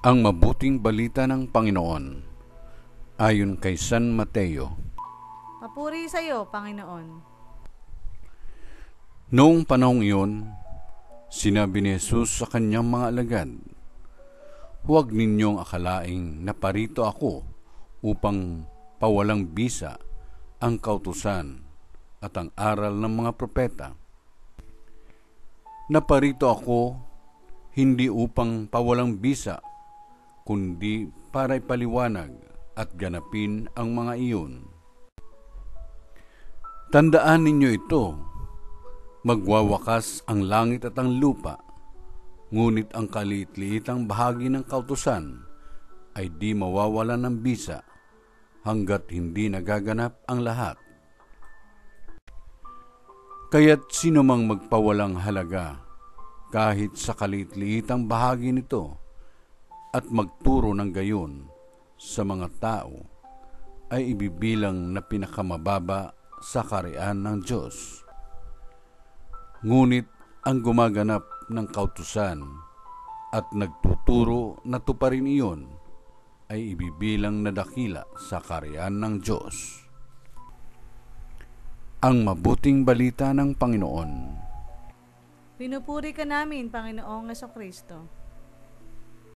Ang mabuting balita ng Panginoon ayon kay San Mateo. Papuri sa iyo, Panginoon. Noong panahong iyon, sinabi ni Jesus sa kanyang mga alagad, "Huwag ninyong akalaing naparito ako upang pawalang bisa ang kautusan at ang aral ng mga propeta. Naparito ako hindi upang pawalang bisa, kundi para ipaliwanag at ganapin ang mga iyon. Tandaan ninyo ito, magwawakas ang langit at ang lupa, ngunit ang kaliit-liitang bahagi ng kautusan ay di mawawala ng bisa hanggat hindi nagaganap ang lahat. Kaya't sino mang magpawalang halaga kahit sa kaliit-liitang bahagi nito at magturo ng gayon sa mga tao ay ibibilang na pinakamababa sa kaharian ng Diyos. Ngunit ang gumaganap ng kautusan at nagtuturo na tuparin iyon ay ibibilang na dakila sa kaharian ng Diyos." Ang mabuting balita ng Panginoon. Pinupuri ka namin, Panginoong Jesucristo.